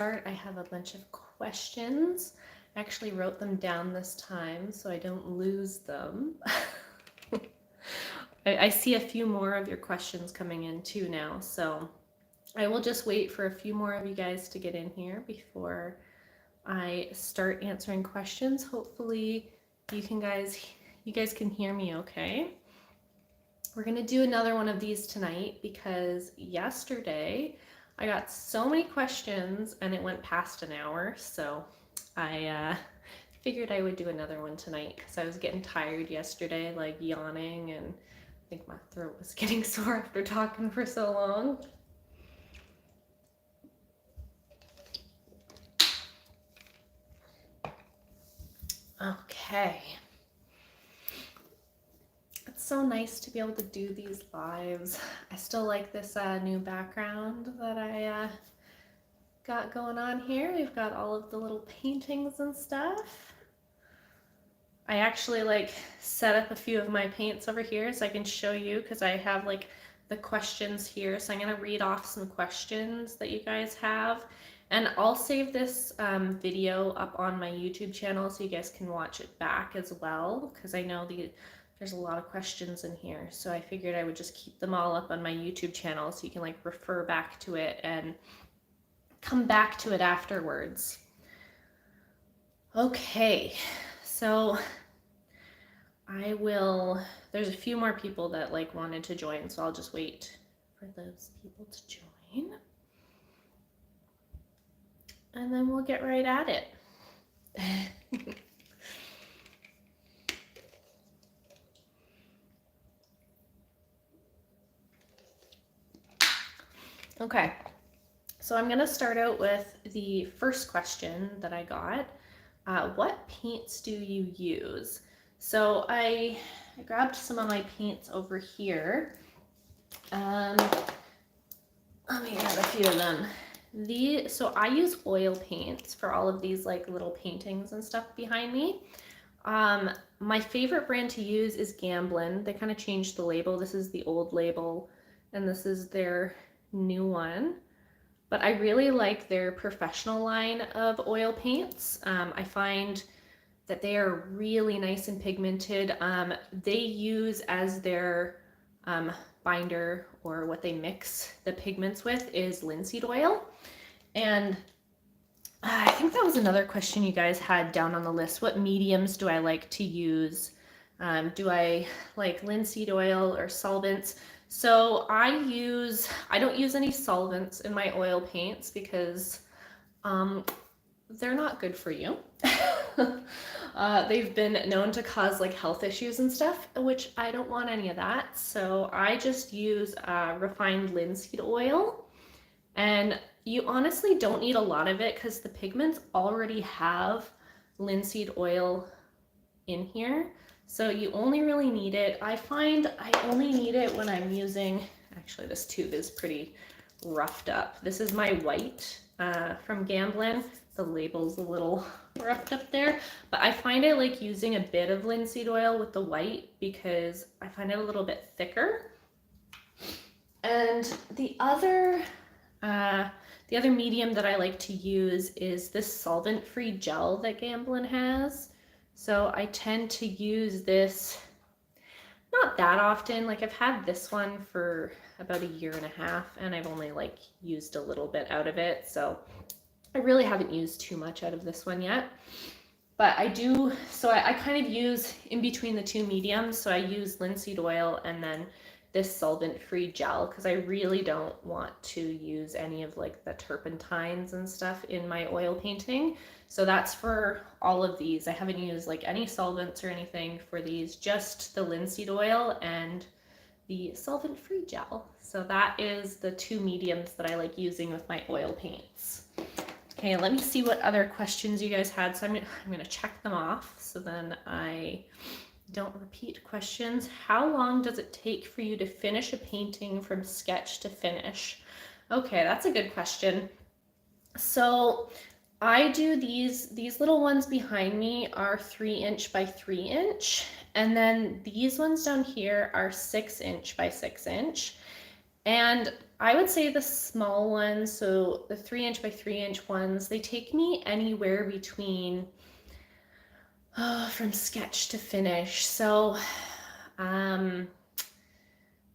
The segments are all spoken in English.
I have a bunch of questions. I actually wrote them down this time so I don't lose them. I see a few more of your questions coming in too now, so I will just wait for a few more of you guys to get in here before I start answering questions. Hopefully you guys can hear me okay. We're gonna do another one of these tonight because yesterday I got so many questions and it went past an hour, so I figured I would do another one tonight because I was getting tired yesterday, like yawning, and I think my throat was getting sore after talking for so long. Okay. It's so nice to be able to do these lives. I still like this new background that I got going on here. We've got all of the little paintings and stuff. I actually like set up a few of my paints over here so I can show you because I have like the questions here. So I'm going to read off some questions that you guys have. And I'll save this video up on my YouTube channel so you guys can watch it back as well, because I know there's a lot of questions in here. So I figured I would just keep them all up on my YouTube channel so you can like refer back to it and come back to it afterwards. Okay, so there's a few more people that like wanted to join, so I'll just wait for those people to join. And then we'll get right at it. Okay, so I'm gonna start out with the first question that I got. What paints do you use? So I grabbed some of my paints over here. Let me grab a few of them. So I use oil paints for all of these like little paintings and stuff behind me. My favorite brand to use is Gamblin. They kind of changed the label. This is the old label and this is their new one. But I really like their professional line of oil paints. I find that they are really nice and pigmented. They use as their binder, or what they mix the pigments with, is linseed oil. And I think that was another question you guys had down on the list. What mediums do I like to use? Do I like linseed oil or solvents? So I don't use any solvents in my oil paints because they're not good for you. They've been known to cause like health issues and stuff, which I don't want any of that. So I just use refined linseed oil, and you honestly don't need a lot of it because the pigments already have linseed oil in here. So you only really need it. I find I only need it when I'm using, actually this tube is pretty roughed up. This is my white from Gamblin. The label's a little roughed up there, but I find I like using a bit of linseed oil with the white because I find it a little bit thicker. And the other medium that I like to use is this solvent-free gel that Gamblin has. So I tend to use this not that often. Like I've had this one for about 1.5 years and I've only like used a little bit out of it. So I really haven't used too much out of this one yet, but I do. So I kind of use in between the two mediums. So I use linseed oil and then this solvent-free gel because I really don't want to use any of like the turpentines and stuff in my oil painting. So that's for all of these. I haven't used like any solvents or anything for these, just the linseed oil and the solvent-free gel. So that is the two mediums that I like using with my oil paints. Okay, let me see what other questions you guys had. So I'm gonna check them off so then I don't repeat questions. How long does it take for you to finish a painting from sketch to finish? Okay, that's a good question. So I do these little ones behind me are 3" by 3", and then these ones down here are 6" by 6". And I would say the small ones, so the 3" by 3" ones, they take me anywhere between from sketch to finish. So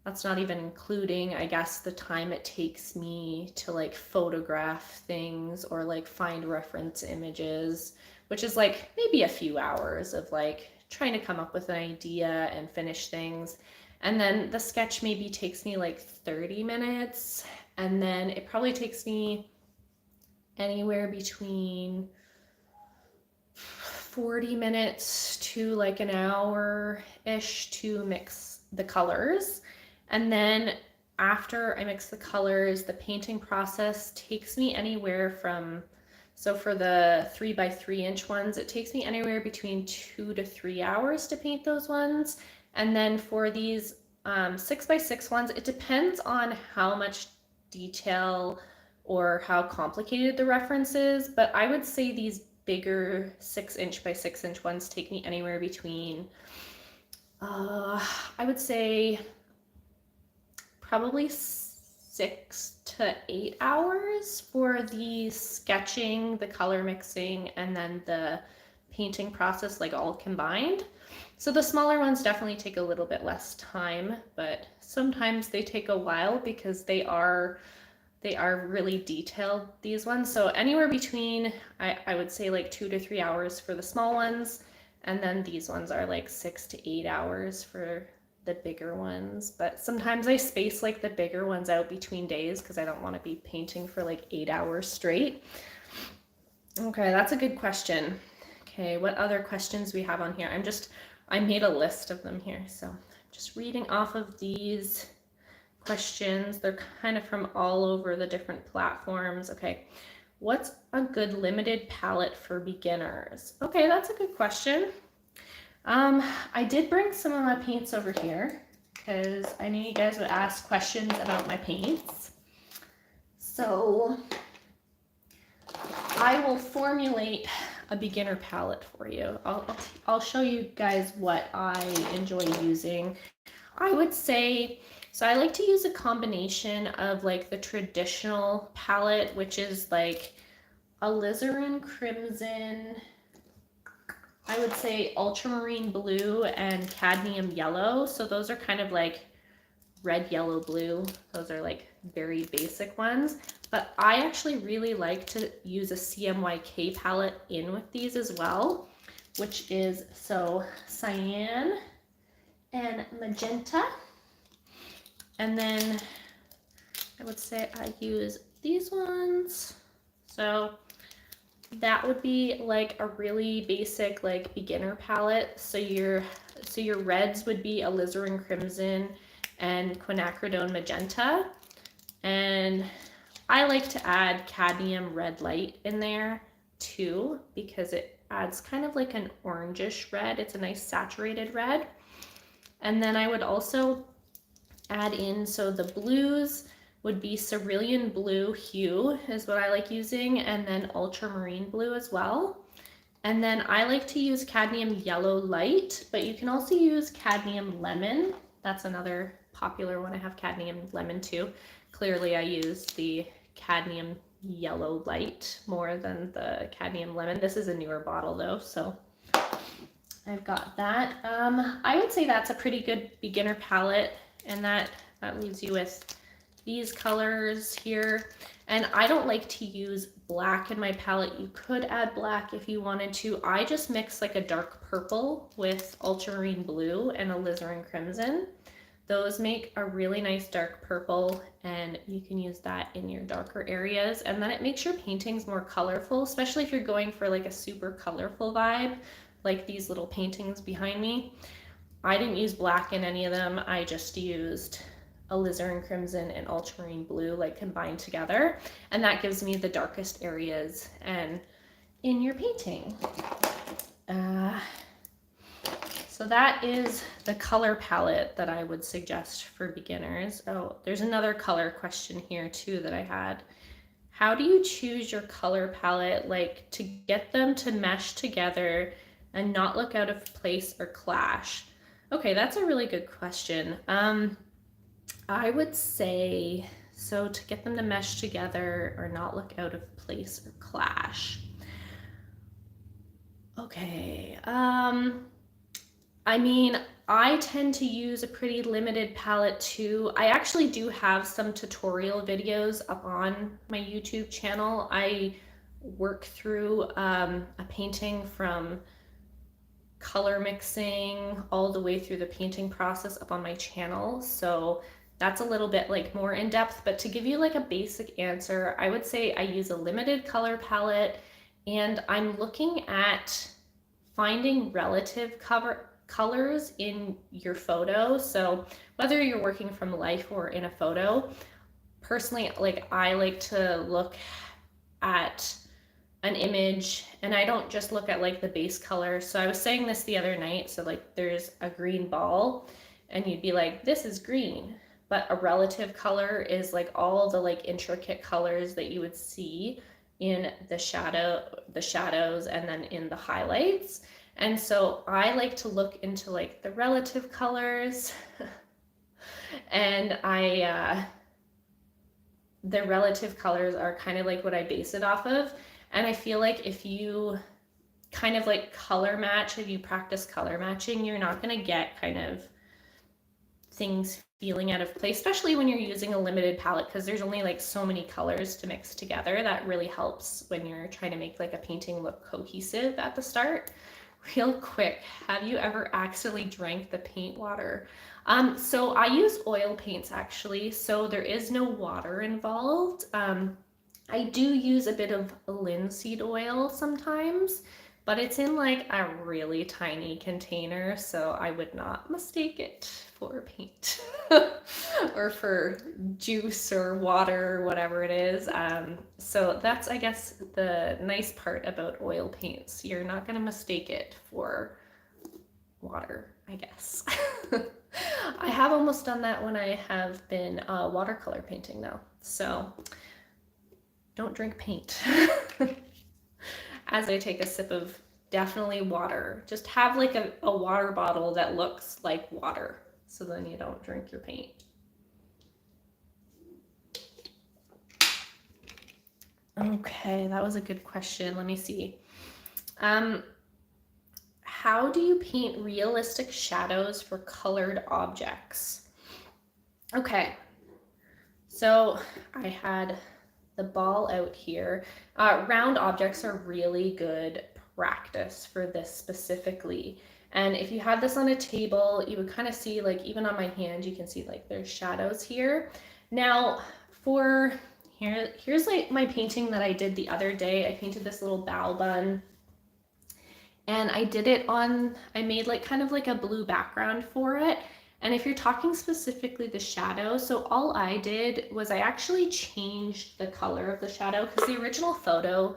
that's not even including, I guess, the time it takes me to like photograph things or like find reference images, which is like maybe a few hours of like trying to come up with an idea and finish things. And then the sketch maybe takes me like 30 minutes. And then it probably takes me anywhere between 40 minutes to like an hour-ish to mix the colors. And then after I mix the colors, the painting process takes me anywhere from, so for the 3 by 3" ones, it takes me anywhere between 2 to 3 hours to paint those ones. And then for these 6 by 6 ones, it depends on how much detail or how complicated the reference is, but I would say these bigger 6" by 6" ones take me anywhere between, I would say probably 6 to 8 hours for the sketching, the color mixing, and then the painting process, like all combined. So the smaller ones definitely take a little bit less time, but sometimes they take a while because they are really detailed, these ones. So anywhere between, I would say like 2 to 3 hours for the small ones, and then these ones are like 6 to 8 hours for the bigger ones. But sometimes I space like the bigger ones out between days because I don't want to be painting for like 8 hours straight. Okay, that's a good question. Okay, what other questions we have on here? I made a list of them here, so I'm just reading off of these questions. They're kind of from all over the different platforms. Okay, what's a good limited palette for beginners? Okay, that's a good question. I did bring some of my paints over here because I knew you guys would ask questions about my paints. So I will formulate a beginner palette for you. I'll show you guys what I enjoy using. I would say, so I like to use a combination of like the traditional palette, which is like alizarin crimson, I would say ultramarine blue and cadmium yellow. So those are kind of like red, yellow, blue. Those are like very basic ones. But I actually really like to use a CMYK palette in with these as well, which is so cyan and magenta. And then I would say I use these ones. So that would be like a really basic like beginner palette. So your reds would be alizarin crimson and quinacridone magenta. And I like to add cadmium red light in there too because it adds kind of like an orangish red. It's a nice saturated red. And then I would also add in, so the blues would be cerulean blue hue is what I like using, and then ultramarine blue as well. And then I like to use cadmium yellow light, but you can also use cadmium lemon. That's another popular one. I have cadmium lemon too. Clearly I use the cadmium yellow light more than the cadmium lemon. This is a newer bottle though, so I've got that. I would say that's a pretty good beginner palette, and that leaves you with these colors here. And I don't like to use black in my palette. You could add black if you wanted to. I just mix like a dark purple with ultramarine blue and alizarin crimson. Those make a really nice dark purple, and you can use that in your darker areas. And then it makes your paintings more colorful, especially if you're going for like a super colorful vibe, like these little paintings behind me. I didn't use black in any of them. I just used alizarin crimson and ultramarine blue like combined together, and that gives me the darkest areas and in your painting. So that is the color palette that I would suggest for beginners. Oh, there's another color question here too that I had. How do you choose your color palette, like to get them to mesh together and not look out of place or clash? Okay, that's a really good question. I would say, so to get them to mesh together or not look out of place or clash. Okay, I mean, I tend to use a pretty limited palette too. I actually do have some tutorial videos up on my YouTube channel. I work through a painting from color mixing all the way through the painting process up on my channel. So that's a little bit like more in depth, but to give you like a basic answer, I would say I use a limited color palette, and I'm looking at finding relative colors in your photo. So whether you're working from life or in a photo, personally, like I like to look at an image and I don't just look at like the base color. So I was saying this the other night. So like there's a green ball and you'd be like, this is green. But a relative color is like all the like intricate colors that you would see in the shadows and then in the highlights. And so I like to look into like the relative colors and the relative colors are kind of like what I base it off of. And I feel like if you kind of like color match, if you practice color matching, you're not going to get kind of things feeling out of place, especially when you're using a limited palette, because there's only like so many colors to mix together. That really helps when you're trying to make like a painting look cohesive at the start. Real quick, have you ever accidentally drank the paint water? So I use oil paints actually, so there is no water involved. I do use a bit of linseed oil sometimes, but it's in like a really tiny container, so I would not mistake it for paint or for juice or water or whatever it is. So that's, I guess, the nice part about oil paints. You're not going to mistake it for water, I guess. I have almost done that when I have been watercolor painting though. So don't drink paint. As I take a sip of definitely water, just have like a water bottle that looks like water, so then you don't drink your paint. Okay, that was a good question. Let me see. How do you paint realistic shadows for colored objects? Okay, so I had the ball out here. Round objects are really good practice for this specifically. And if you had this on a table, you would kind of see like, even on my hand, you can see like there's shadows here. Now for here's like my painting that I did the other day. I painted this little bow bun and I did it on, I made like kind of like a blue background for it. And if you're talking specifically the shadow, so all I did was I actually changed the color of the shadow, because the original photo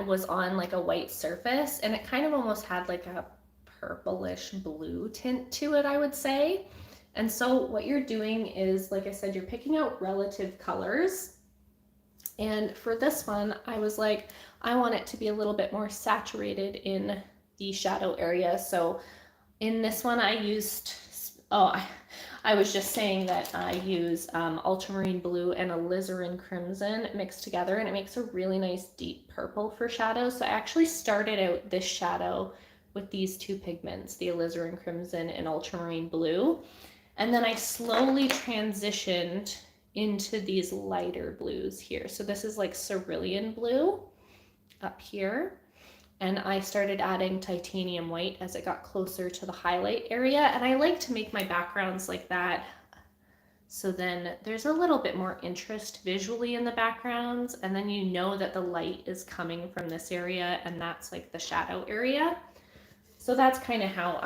was on like a white surface and it kind of almost had like a purplish blue tint to it, I would say. And so what you're doing is, like I said, you're picking out relative colors. And for this one, I was like, I want it to be a little bit more saturated in the shadow area. So in this one, I used, I was just saying that I use ultramarine blue and alizarin crimson mixed together, and it makes a really nice deep purple for shadows. So I actually started out this shadow with these two pigments, the alizarin crimson and ultramarine blue. And then I slowly transitioned into these lighter blues here. So this is like cerulean blue up here. And I started adding titanium white as it got closer to the highlight area. And I like to make my backgrounds like that, so then there's a little bit more interest visually in the backgrounds. And then you know that the light is coming from this area and that's like the shadow area. So that's kind of how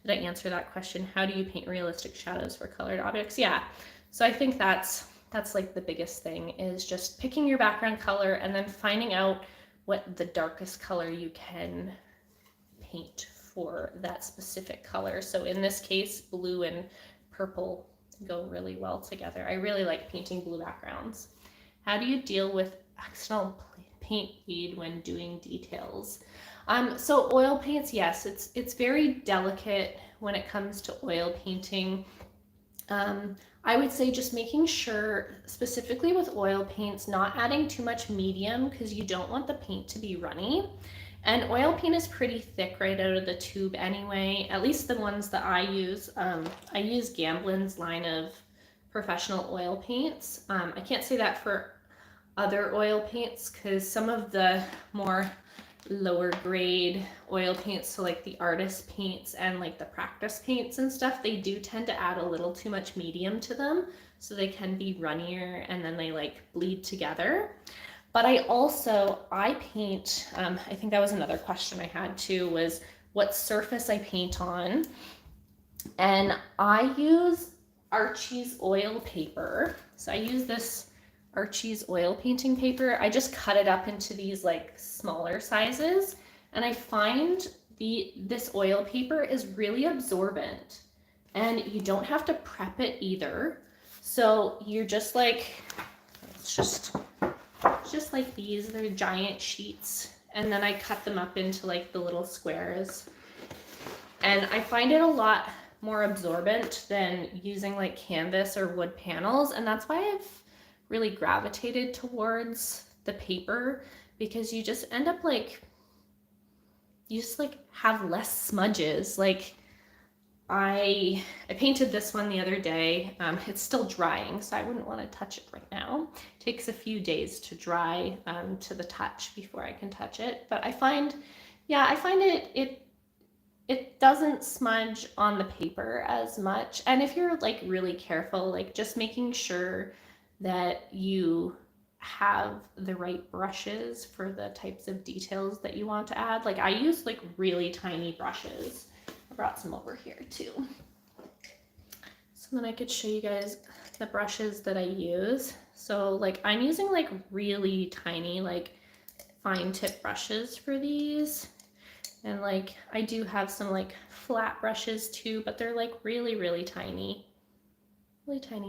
did I answer that question? How do you paint realistic shadows for colored objects? Yeah. So I think that's like the biggest thing, is just picking your background color and then finding out what the darkest color you can paint for that specific color. So in this case, blue and purple go really well together. I really like painting blue backgrounds. How do you deal with accidental paint bleed when doing details? So oil paints, yes, it's very delicate when it comes to oil painting. I would say just making sure, specifically with oil paints, not adding too much medium because you don't want the paint to be runny. And oil paint is pretty thick right out of the tube anyway, at least the ones that I use. I use Gamblin's line of professional oil paints. I can't say that for other oil paints because some of the more lower grade oil paints, so like the artist paints and like the practice paints and stuff, they do tend to add a little too much medium to them, so they can be runnier and then they like bleed together. But I paint, I think that was another question I had too, was what surface I paint on. And I use Archie's oil paper. So I use this Archie's oil painting paper. I just cut it up into these like smaller sizes, and I find this oil paper is really absorbent, and you don't have to prep it either. So you're just like, it's just like these, they're giant sheets, and then I cut them up into like the little squares, and I find it a lot more absorbent than using like canvas or wood panels, and that's why I've really gravitated towards the paper, because you just end up like, you just like have less smudges. Like I painted this one the other day. It's still drying, so I wouldn't want to touch it right now. It takes a few days to dry to the touch before I can touch it. But I find it doesn't smudge on the paper as much. And if you're like really careful, like just making sure that you have the right brushes for the types of details that you want to add. Like I use like really tiny brushes. I brought some over here too. So then I could show you guys the brushes that I use. So like I'm using like really tiny, like fine tip brushes for these. And like I do have some like flat brushes too, but they're like really, really tiny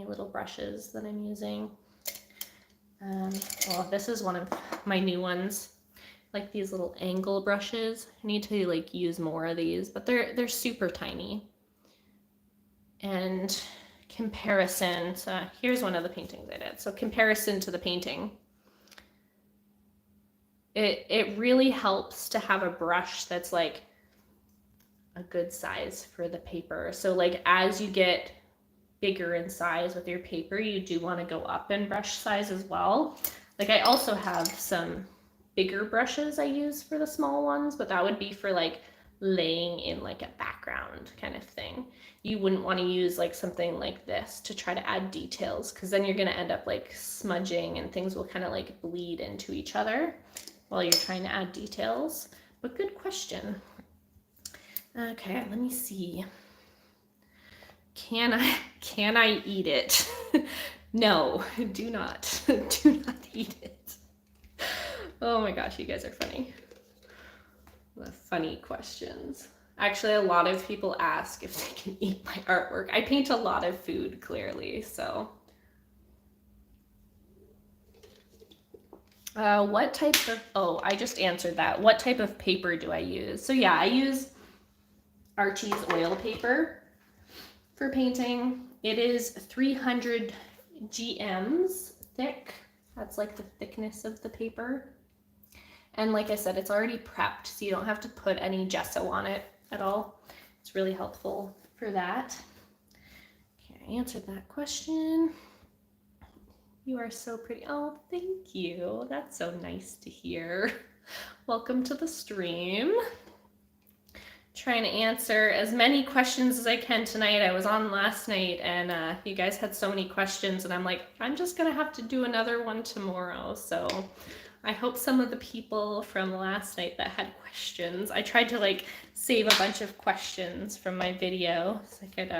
little brushes that I'm using. Well, this is one of my new ones, like these little angle brushes. I need to like use more of these, but they're super tiny. And comparison, so here's one of the paintings I did. So comparison to the painting. It really helps to have a brush that's like a good size for the paper. So like as you get bigger in size with your paper, you do want to go up in brush size as well. Like I also have some bigger brushes I use for the small ones, but that would be for like laying in like a background kind of thing. You wouldn't want to use like something like this to try to add details, because then you're going to end up like smudging and things will kind of like bleed into each other while you're trying to add details. But good question. Okay, let me see. Can I eat it? No, do not. Do not eat it. Oh my gosh, you guys are funny. The funny questions. Actually, a lot of people ask if they can eat my artwork. I paint a lot of food, clearly, so. What type of, oh, I just answered that. What type of paper do I use? So yeah, I use Archie's oil paper for painting. It is 300 GMs thick. That's like the thickness of the paper. And like I said, it's already prepped, so you don't have to put any gesso on it at all. It's really helpful for that. Okay, I answered that question. You are so pretty. Oh, thank you. That's so nice to hear. Welcome to the stream. Trying to answer as many questions as I can tonight. I was on last night and you guys had so many questions, and I'm like, I'm just gonna have to do another one tomorrow. So I hope some of the people from last night that had questions, I tried to like save a bunch of questions from my video so I could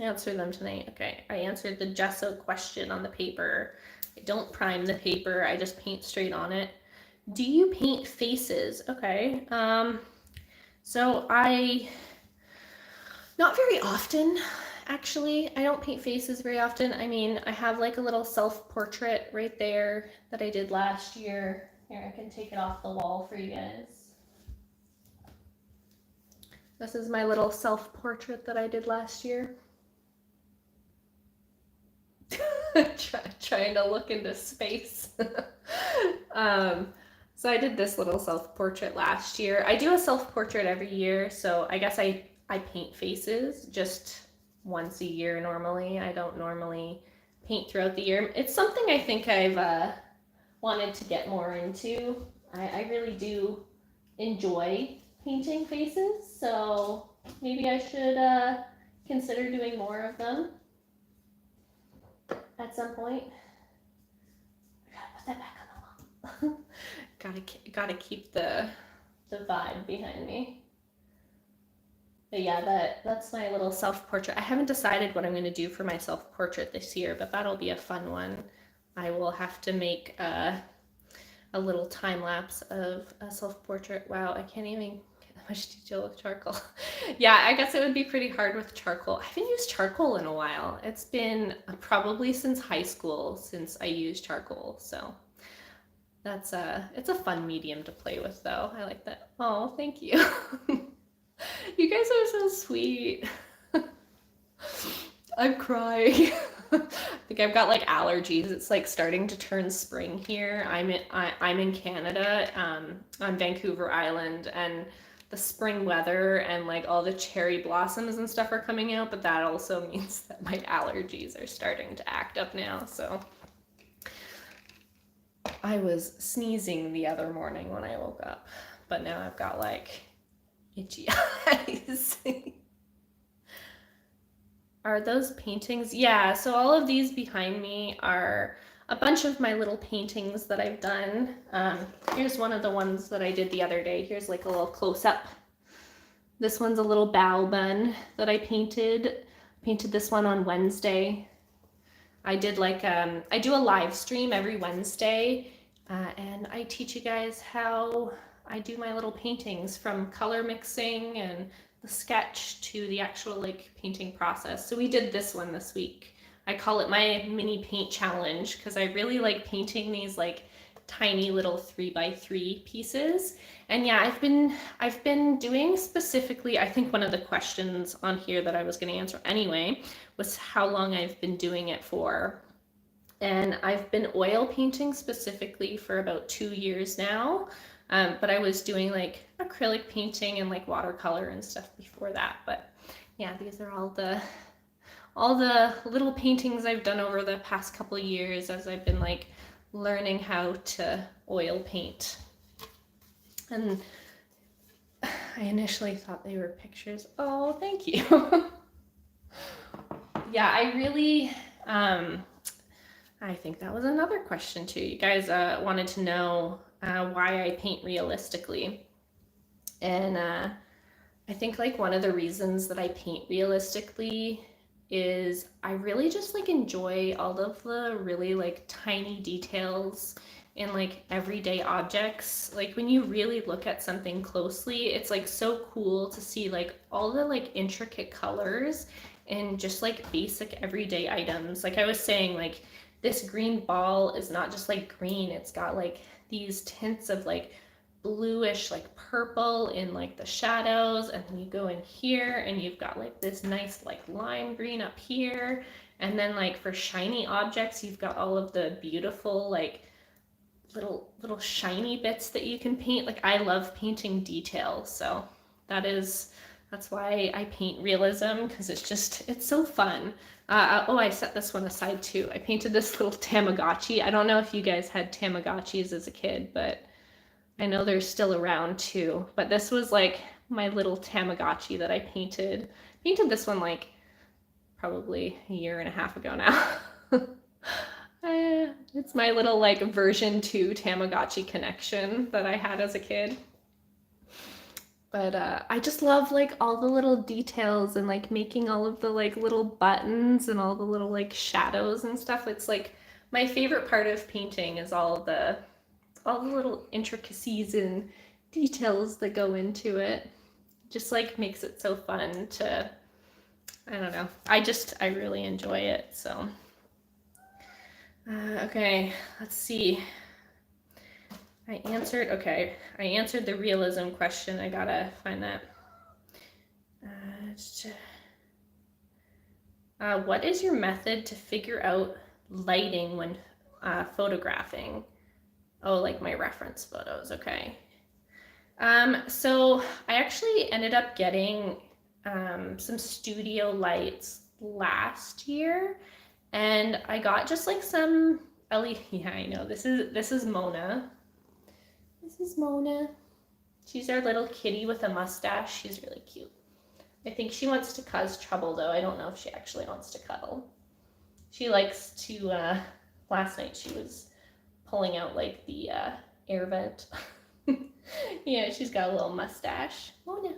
answer them tonight. Okay, I answered the gesso question on the paper. I don't prime the paper, I just paint straight on it. Do you paint faces? Okay. So not very often, actually. I don't paint faces very often. I mean, I have like a little self-portrait right there that I did last year. Here, I can take it off the wall for you guys. This is my little self-portrait that I did last year. Trying to look into space. So I did this little self-portrait last year. I do a self-portrait every year, so I guess I paint faces just once a year normally. I don't normally paint throughout the year. It's something I think I've wanted to get more into. I really do enjoy painting faces, so maybe I should consider doing more of them at some point. I gotta put that back on the wall. gotta keep the vibe behind me. But yeah, that's my little self-portrait. I haven't decided what I'm going to do for my self-portrait this year, but that'll be a fun one. I will have to make a little time lapse of a self-portrait. Wow, I can't even get that much detail with charcoal. Yeah, I guess it would be pretty hard with charcoal. I haven't used charcoal in a while. It's been probably since high school since I used charcoal, so it's a fun medium to play with though. I like that. Oh, thank you. You guys are so sweet. I'm crying. I think I've got like allergies. It's like starting to turn spring here. I'm in Canada, on Vancouver Island, and the spring weather and like all the cherry blossoms and stuff are coming out, but that also means that my allergies are starting to act up now. So I was sneezing the other morning when I woke up, but now I've got like itchy eyes. Are those paintings? Yeah, so all of these behind me are a bunch of my little paintings that I've done. Here's one of the ones that I did the other day. Here's like a little close-up. This one's a little bow bun that I painted. Painted this one on Wednesday. I did like, I do a live stream every Wednesday, and I teach you guys how I do my little paintings, from color mixing and the sketch to the actual like painting process. So we did this one this week. I call it my mini paint challenge because I really like painting these like tiny little 3x3 pieces. And yeah, I've been doing specifically, I think one of the questions on here that I was going to answer anyway was how long I've been doing it for. And I've been oil painting specifically for about 2 years now. But I was doing like acrylic painting and like watercolor and stuff before that. But yeah, these are all the little paintings I've done over the past couple of years as I've been like learning how to oil paint. And I initially thought they were pictures. Oh, thank you. Yeah, I really, I think that was another question too. You guys wanted to know why I paint realistically. And I think like one of the reasons that I paint realistically is I really just like enjoy all of the really like tiny details in like everyday objects. Like when you really look at something closely, it's like so cool to see like all the like intricate colors and just like basic everyday items. Like I was saying, like this green ball is not just like green, it's got like these tints of like bluish like purple in like the shadows, and then you go in here and you've got like this nice like lime green up here, and then like for shiny objects you've got all of the beautiful like little shiny bits that you can paint. Like I love painting detail, so that's why I paint realism, because it's so fun. Oh, I set this one aside too. I painted this little Tamagotchi. I don't know if you guys had Tamagotchis as a kid, but I know they're still around too. But this was like my little Tamagotchi that I painted. Painted this one like probably a year and a half ago now. It's my little like version 2 Tamagotchi connection that I had as a kid. But I just love like all the little details and like making all of the like little buttons and all the little like shadows and stuff. It's like my favorite part of painting is all the little intricacies and details that go into it. Just like makes it so fun to, I don't know. I really enjoy it. So okay, let's see. I answered the realism question. I gotta find that. What is your method to figure out lighting when photographing? Oh, like my reference photos, okay. So I actually ended up getting some studio lights last year, and I got just like some LED. Yeah, I know this is Mona. This is Mona. She's our little kitty with a mustache. She's really cute. I think she wants to cause trouble though. I don't know if she actually wants to cuddle. She likes to. Last night she was pulling out like the air vent. Yeah, she's got a little mustache. Mona,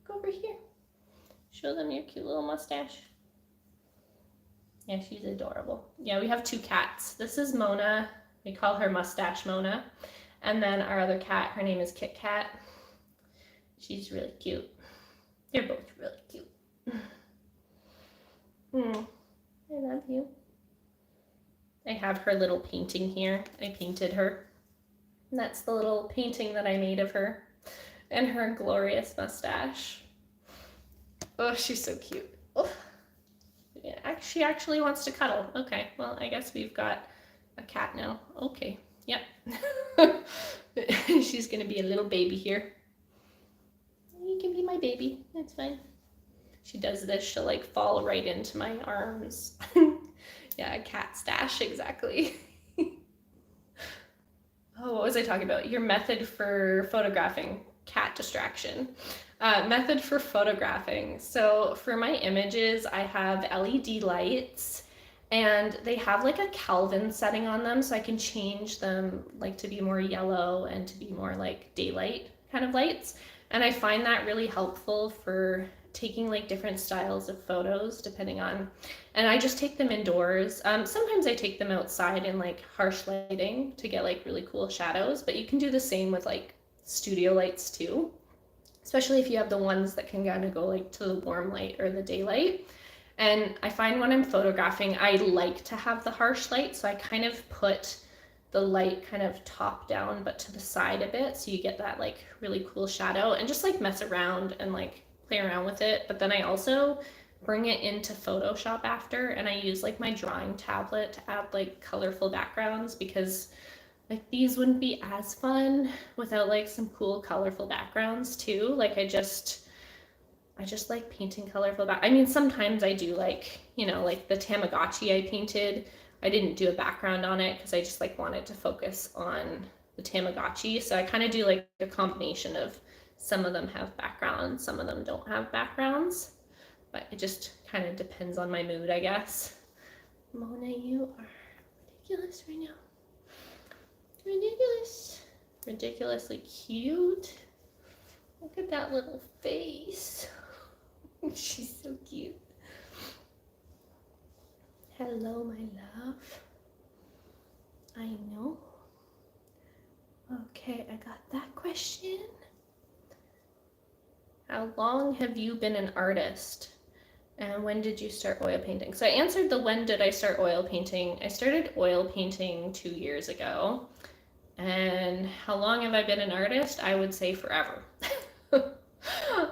go over here. Show them your cute little mustache. Yeah, she's adorable. Yeah, we have two cats. This is Mona. We call her Mustache Mona. And then our other cat, her name is Kit Kat. She's really cute. They're both really cute. I love you. I have her little painting here. I painted her. And that's the little painting that I made of her. And her glorious mustache. Oh, she's so cute. Oh. Yeah, she actually wants to cuddle. Okay, well, I guess we've got a cat now. Okay, yep. She's gonna be a little baby here. You can be my baby, that's fine. She does this, she'll like fall right into my arms. Yeah, a cat stash, exactly. Oh, what was I talking about? Your method for photographing. Cat distraction. Method for photographing. So for my images, I have LED lights, and they have like a Kelvin setting on them, so I can change them like to be more yellow and to be more like daylight kind of lights. And I find that really helpful for taking like different styles of photos depending on, and I just take them indoors. Sometimes I take them outside in like harsh lighting to get like really cool shadows, but you can do the same with like studio lights too, especially if you have the ones that can kind of go like to the warm light or the daylight. And I find when I'm photographing, I like to have the harsh light, so I kind of put the light kind of top down but to the side a bit, so you get that like really cool shadow, and just like mess around and like play around with it. But then I also bring it into Photoshop after, and I use like my drawing tablet to add like colorful backgrounds, because like these wouldn't be as fun without like some cool colorful backgrounds too. Like I just like painting colorful I mean, sometimes I do like, you know, like the Tamagotchi I painted, I didn't do a background on it because I just like wanted to focus on the Tamagotchi. So I kind of do like a combination of, some of them have backgrounds, some of them don't have backgrounds, but it just kind of depends on my mood, I guess. Mona, you are ridiculous right now. Ridiculous. Ridiculously cute. Look at that little face. She's so cute. Hello, my love. I know. Okay, I got that question. How long have you been an artist? And when did you start oil painting? So I answered the when did I start oil painting. I started oil painting 2 years ago. And how long have I been an artist? I would say forever.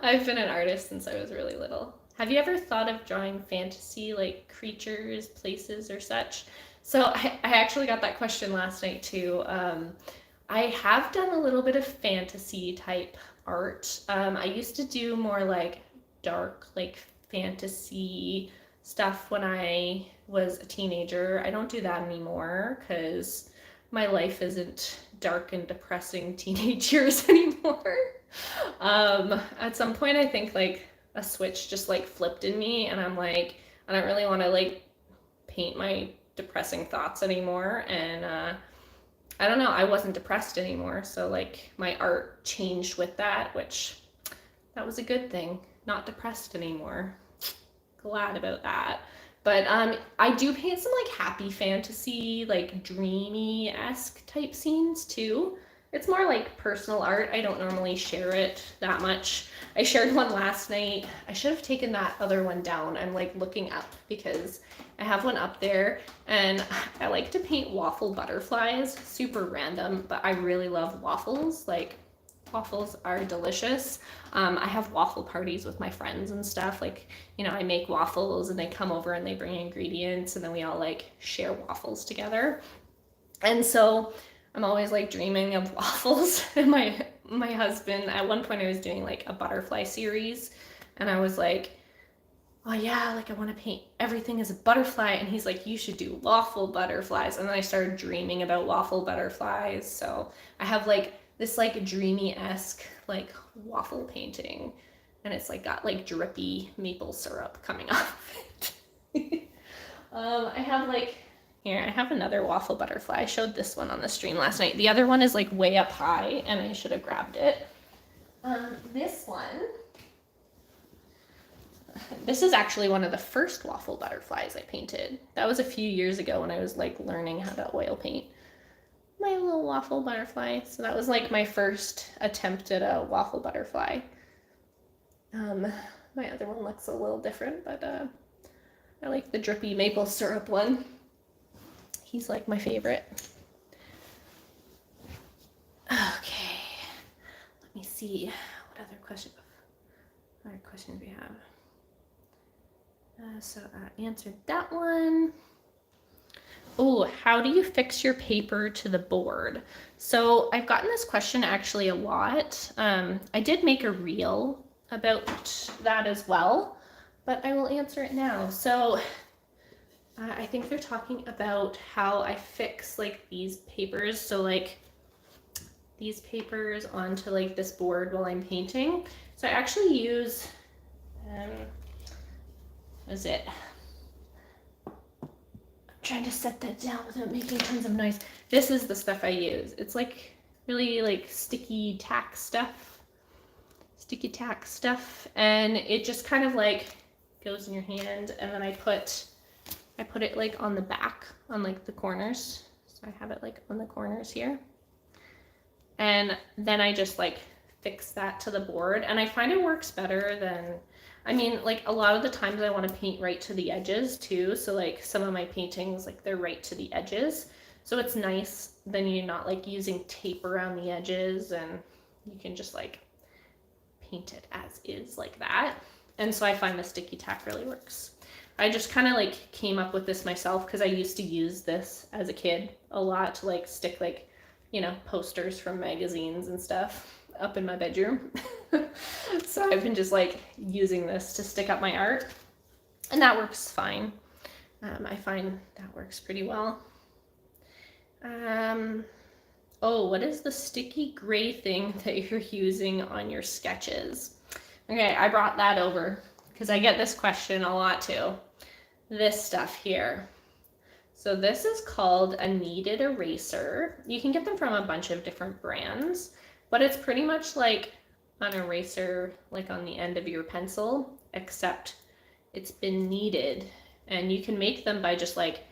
I've been an artist since I was really little. Have you ever thought of drawing fantasy, like creatures, places, or such? So I actually got that question last night too. I have done a little bit of fantasy type art. I used to do more like dark, like fantasy stuff when I was a teenager. I don't do that anymore because my life isn't dark and depressing teenage years anymore. At some point I think like a switch just like flipped in me, and I'm like, I don't really want to like paint my depressing thoughts anymore. And I don't know, I wasn't depressed anymore, so like my art changed with that, which that was a good thing. Not depressed anymore. Glad about that. But I do paint some like happy fantasy, like dreamy-esque type scenes too. It's more like personal art. I don't normally share it that much. I shared one last night. I should have taken that other one down. I'm like looking up because I have one up there, and I like to paint waffle butterflies. Super random, but I really love waffles. Like Waffles are delicious. I have waffle parties with my friends and stuff. Like, you know, I make waffles and they come over and they bring ingredients and then we all like share waffles together. And so I'm always like dreaming of waffles. And my husband, at one point I was doing like a butterfly series and I was like, oh yeah, like I want to paint everything as a butterfly. And he's like, you should do waffle butterflies. And then I started dreaming about waffle butterflies. So I have like this like dreamy-esque like waffle painting. And it's like got like drippy maple syrup coming off it. I have like, here, I have another waffle butterfly. I showed this one on the stream last night. The other one is like way up high and I should have grabbed it. This one, this is actually one of the first waffle butterflies I painted. That was a few years ago when I was like learning how to oil paint my little waffle butterfly. So that was like my first attempt at a waffle butterfly. My other one looks a little different, but I like the drippy maple syrup one. He's like my favorite. Okay, let me see what other questions we have. So I answered that one. Oh, how do you fix your paper to the board? So I've gotten this question actually a lot. I did make a reel about that as well, but I will answer it now. So I think they're talking about how I fix like these papers. So like these papers onto like this board while I'm painting. So I actually use, what is it? I'm trying to set that down without making tons of noise. This is the stuff I use. It's like really like sticky tack stuff. And it just kind of like goes in your hand, and then I put it like on the back, on like the corners. So I have it like on the corners here. And then I just like fix that to the board. And I find it works better than, I mean, like a lot of the times I want to paint right to the edges too. So like some of my paintings, like they're right to the edges. So it's nice, then you're not like using tape around the edges, and you can just like paint it as is like that. And so I find the sticky tack really works. I just kind of like came up with this myself because I used to use this as a kid a lot to like stick like, you know, posters from magazines and stuff up in my bedroom. So I've been just like using this to stick up my art, and that works fine. I find that works pretty well. Oh, what is the sticky gray thing that you're using on your sketches? Okay, I brought that over because I get this question a lot too. This stuff here. So this is called a kneaded eraser. You can get them from a bunch of different brands, but it's pretty much like an eraser like on the end of your pencil, except it's been kneaded. And you can make them by just like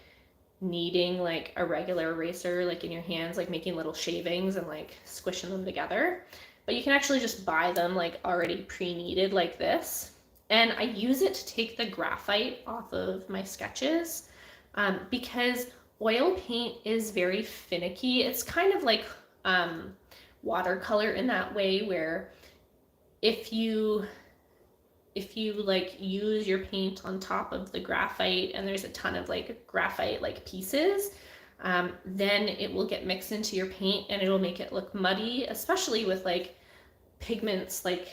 kneading like a regular eraser like in your hands, like making little shavings and like squishing them together. But you can actually just buy them like already pre-kneaded like this. And I use it to take the graphite off of my sketches because oil paint is very finicky. It's kind of like watercolor in that way, where if you like use your paint on top of the graphite and there's a ton of like graphite like pieces, then it will get mixed into your paint and it'll make it look muddy, especially with like pigments, like,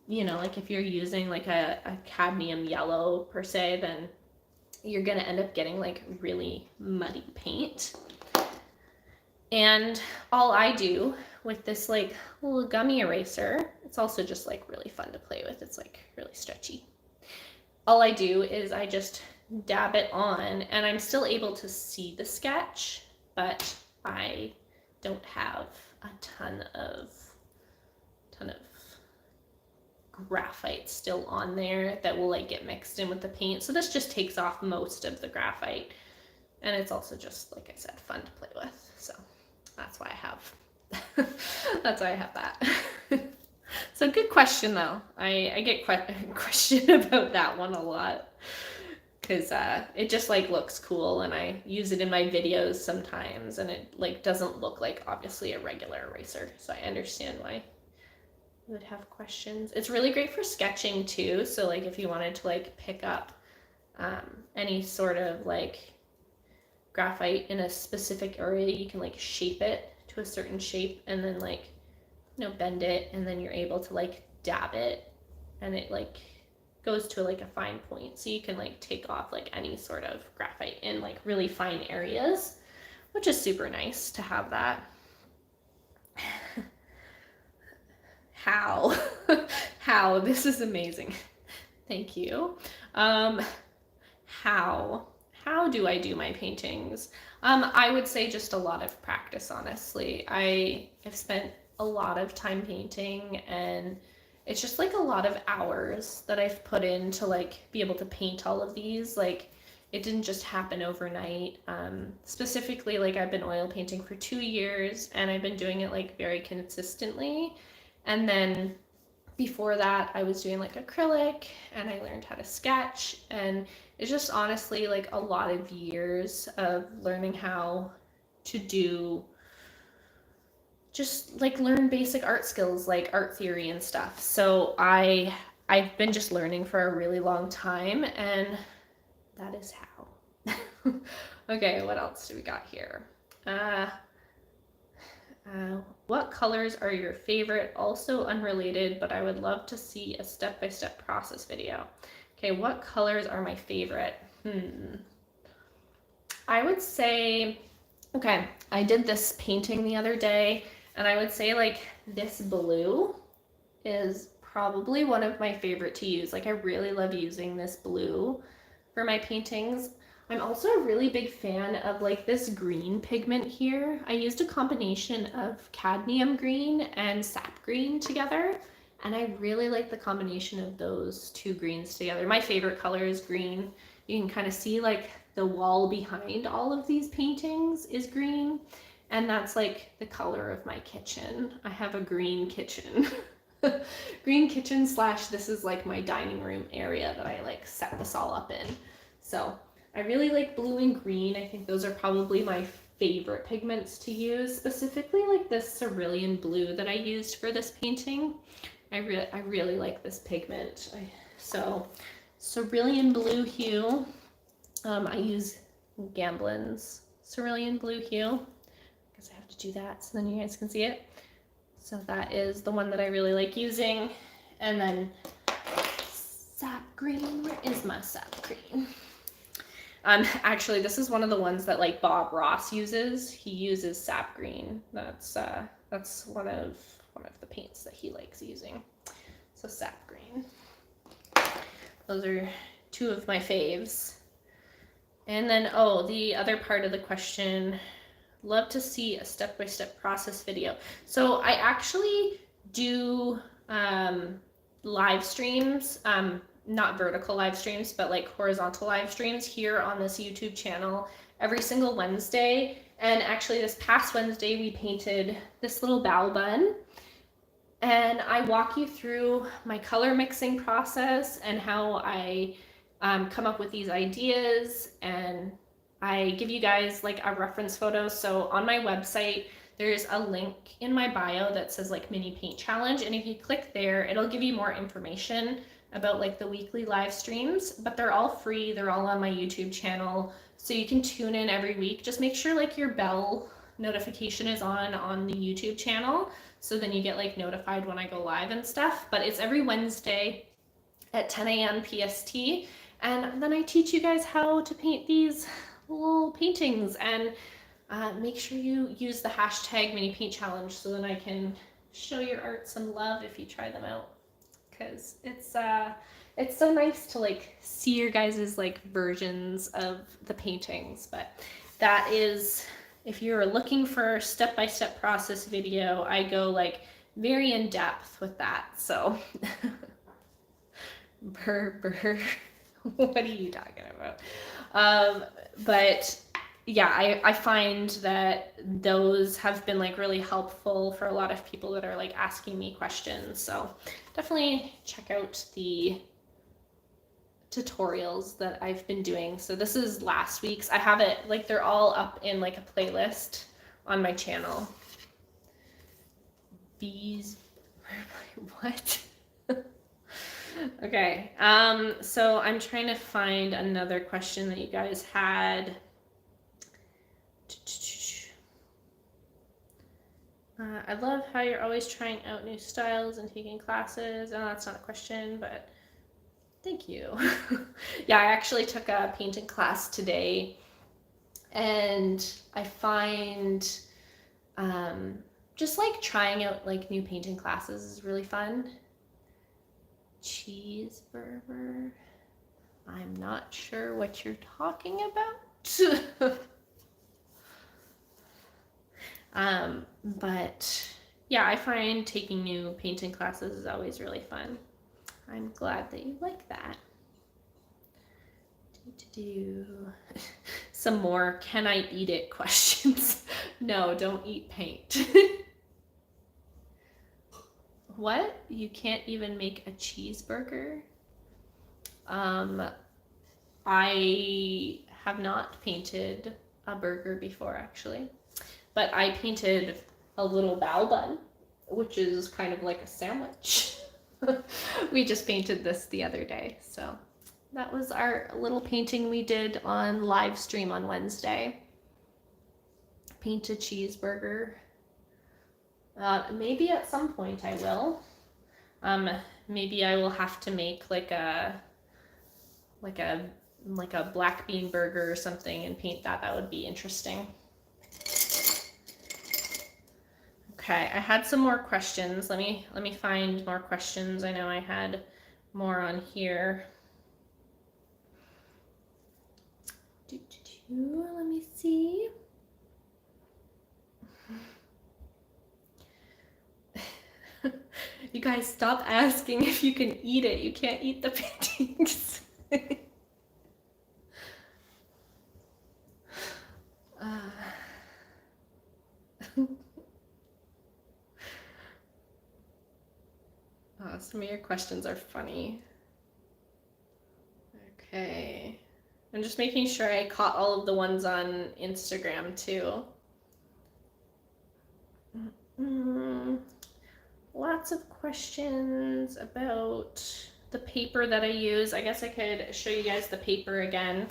you know, like if you're using like a cadmium yellow per se, then you're gonna end up getting like really muddy paint. And all I do with this like little gummy eraser, it's also just like really fun to play with. It's like really stretchy. All I do is I just dab it on, and I'm still able to see the sketch, but I don't have a ton of graphite still on there that will like get mixed in with the paint. So this just takes off most of the graphite, and it's also just, like I said, fun to play with. So that's why I have that. So good question though. I get question about that one a lot because it just like looks cool, and I use it in my videos sometimes, and it like doesn't look like obviously a regular eraser. So I understand why would have questions. It's really great for sketching too. So like if you wanted to like pick up any sort of like graphite in a specific area, you can like shape it to a certain shape and then like, you know, bend it, and then you're able to like dab it and it like goes to like a fine point. So you can like take off like any sort of graphite in like really fine areas, which is super nice to have that. How? How? This is amazing. Thank you. How do I do my paintings? I would say just a lot of practice, honestly. I have spent a lot of time painting, and it's just like a lot of hours that I've put in to like be able to paint all of these. Like it didn't just happen overnight. Specifically, like I've been oil painting for 2 years, and I've been doing it like very consistently. And then before that, I was doing like acrylic, and I learned how to sketch, and it's just honestly like a lot of years of learning how to do, just like learn basic art skills like art theory and stuff. So I've been just learning for a really long time, and that is how. Okay, what else do we got here? What colors are your favorite? Also unrelated, but I would love to see a step-by-step process video. Okay, what colors are my favorite? I would say, okay, I did this painting the other day, and I would say like this blue is probably one of my favorite to use. Like I really love using this blue for my paintings. I'm also a really big fan of like this green pigment here. I used a combination of cadmium green and sap green together, and I really like the combination of those two greens together. My favorite color is green. You can kind of see like the wall behind all of these paintings is green, and that's like the color of my kitchen. I have a green kitchen. Green kitchen slash this is like my dining room area that I like set this all up in. So I really like blue and green. I think those are probably my favorite pigments to use, specifically like this cerulean blue that I used for this painting. I really like this pigment. So cerulean blue hue. I use Gamblin's cerulean blue hue. I guess I have to do that so then you guys can see it. So that is the one that I really like using. And then sap green. Where is my sap green? Actually, this is one of the ones that like Bob Ross uses. He uses sap green. That's one of the paints that he likes using. So sap green. Those are two of my faves. And then, oh, the other part of the question, love to see a step-by-step process video. So I actually do live streams, not vertical live streams, but like horizontal live streams here on this YouTube channel every single Wednesday. And actually this past Wednesday, we painted this little bow bun. And I walk you through my color mixing process and how I come up with these ideas, and I give you guys like a reference photo. So on my website, there's a link in my bio that says like mini paint challenge. And if you click there, it'll give you more information about like the weekly live streams, but they're all free. They're all on my YouTube channel. So you can tune in every week. Just make sure like your bell notification is on the YouTube channel. So then you get like notified when I go live and stuff. But it's every Wednesday at 10 a.m. PST. And then I teach you guys how to paint these little paintings, and make sure you use the hashtag mini paint challenge so then I can show your art some love if you try them out, because it's so nice to like see your guys's like versions of the paintings. But that is, if you're looking for step-by-step process video, I go like very in depth with that. So burr. What are you talking about? But yeah, I find that those have been like really helpful for a lot of people that are like asking me questions. So definitely check out the tutorials that I've been doing. So this is last week's. I have it like they're all up in like a playlist on my channel. Bees. What? Okay, so I'm trying to find another question that you guys had. I love how you're always trying out new styles and taking classes. Oh, that's not a question, but thank you. Yeah, I actually took a painting class today, and I find just like trying out like new painting classes is really fun. Cheeseburger. I'm not sure what you're talking about. But yeah, I find taking new painting classes is always really fun. I'm glad that you like that. Do some more can I eat it questions. No, don't eat paint. What? You can't even make a cheeseburger? I have not painted a burger before, actually. But I painted a little bao bun, which is kind of like a sandwich. We just painted this the other day, so that was our little painting we did on live stream on Wednesday. Paint a cheeseburger. Maybe at some point I will. Maybe I will have to make like a black bean burger or something and paint that. That would be interesting. Okay, I had some more questions. Let me find more questions. I know I had more on here. Let me see. You guys stop asking if you can eat it. You can't eat the paintings. Some of your questions are funny. Okay. I'm just making sure I caught all of the ones on Instagram too. Lots of questions about the paper that I use. I guess I could show you guys the paper again.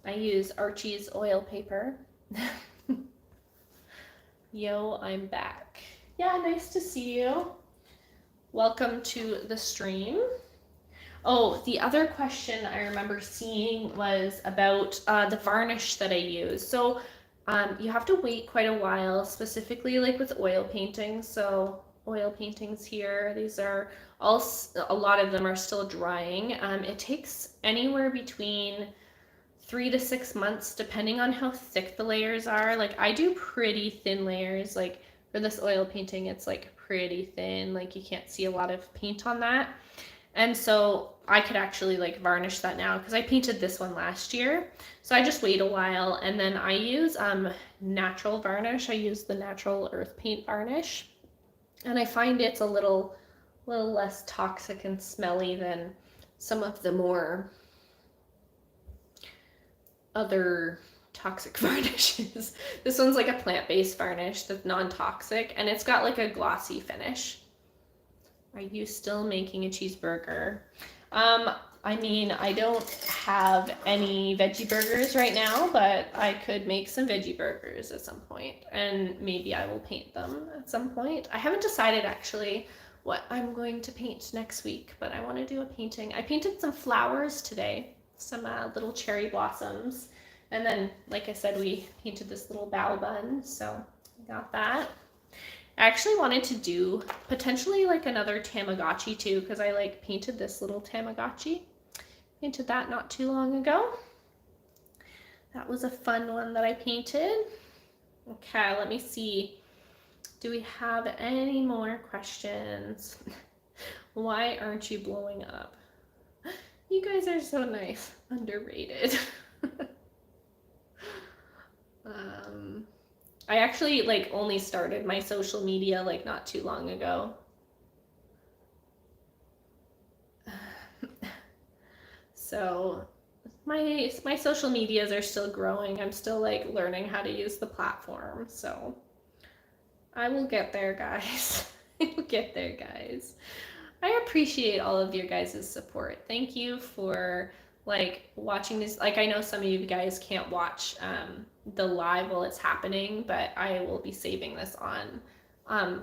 I use Archie's oil paper. Yo, I'm back. Yeah, nice to see you. Welcome to the stream. Oh, the other question I remember seeing was about the varnish that I use. So you have to wait quite a while, specifically like with oil paintings. So oil paintings here, these are all, a lot of them are still drying. It takes anywhere between 3 to 6 months, depending on how thick the layers are. Like I do pretty thin layers. Like for this oil painting, it's like pretty thin. Like you can't see a lot of paint on that. And so I could actually like varnish that now because I painted this one last year. So I just wait a while, and then I use natural varnish. I use the natural earth paint varnish, and I find it's a little less toxic and smelly than some of the more other toxic varnishes. This one's like a plant-based varnish that's non-toxic, and it's got like a glossy finish. Are you still making a cheeseburger? I mean, I don't have any veggie burgers right now, but I could make some veggie burgers at some point, and maybe I will paint them at some point. I haven't decided actually what I'm going to paint next week, but I want to do a painting. I painted some flowers today, some little cherry blossoms, and then, like I said, we painted this little bao bun, so I got that. I actually wanted to do potentially like another Tamagotchi too, because I like painted this little Tamagotchi. Painted that not too long ago. That was a fun one that I painted. Okay, let me see. Do we have any more questions? Why aren't you blowing up? You guys are so nice. Underrated. I actually like only started my social media like not too long ago. So my social medias are still growing. I'm still like learning how to use the platform. So I will get there, guys. You'll get there, guys. I appreciate all of your guys' support. Thank you for like watching this. Like I know some of you guys can't watch the live while it's happening, but I will be saving this on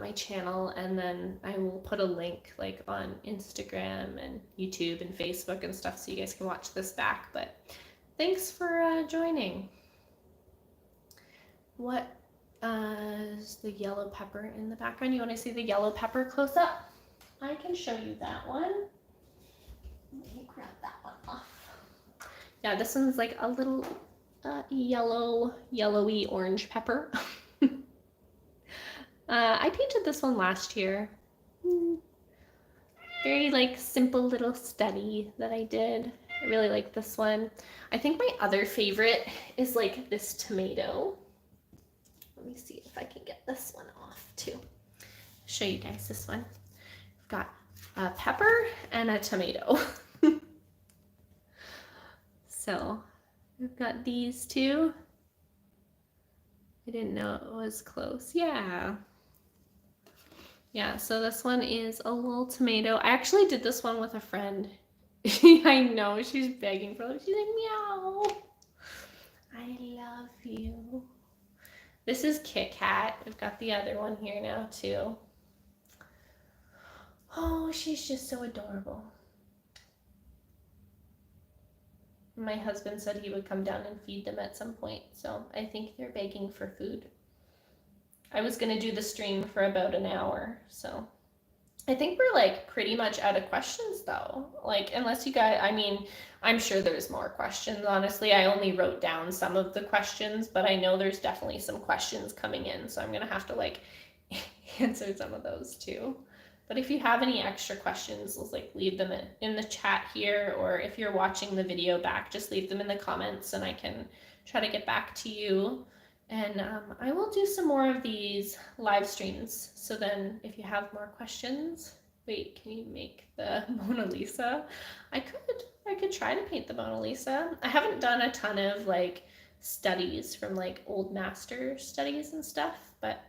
my channel, and then I will put a link like on Instagram and YouTube and Facebook and stuff so you guys can watch this back. But thanks for joining. What is the yellow pepper in the background? You want to see the yellow pepper close up? I can show you that one. Let me grab that one off. Yeah, this one's like a little yellowy orange pepper. I painted this one last year. Very like simple little study that I did. I really like this one. I think my other favorite is like this tomato. Let me see if I can get this one off too. Show you guys this one. I've got a pepper and a tomato. So we've got these two. I didn't know it was close. Yeah. Yeah, so this one is a little tomato. I actually did this one with a friend. I know, she's begging for it. She's like, meow. I love you. This is Kit Kat. We've got the other one here now too. Oh, she's just so adorable. My husband said he would come down and feed them at some point, so I think they're begging for food. I was gonna do the stream for about an hour, so I think we're like pretty much out of questions though. Like, unless you guys, I mean, I'm sure there's more questions, honestly. I only wrote down some of the questions, but I know there's definitely some questions coming in, so I'm gonna have to like answer some of those too. But if you have any extra questions, like leave them in the chat here, or if you're watching the video back, just leave them in the comments and I can try to get back to you. And I will do some more of these live streams. So then if you have more questions, wait, can you make the Mona Lisa? I could try to paint the Mona Lisa. I haven't done a ton of like studies from like old master studies and stuff, but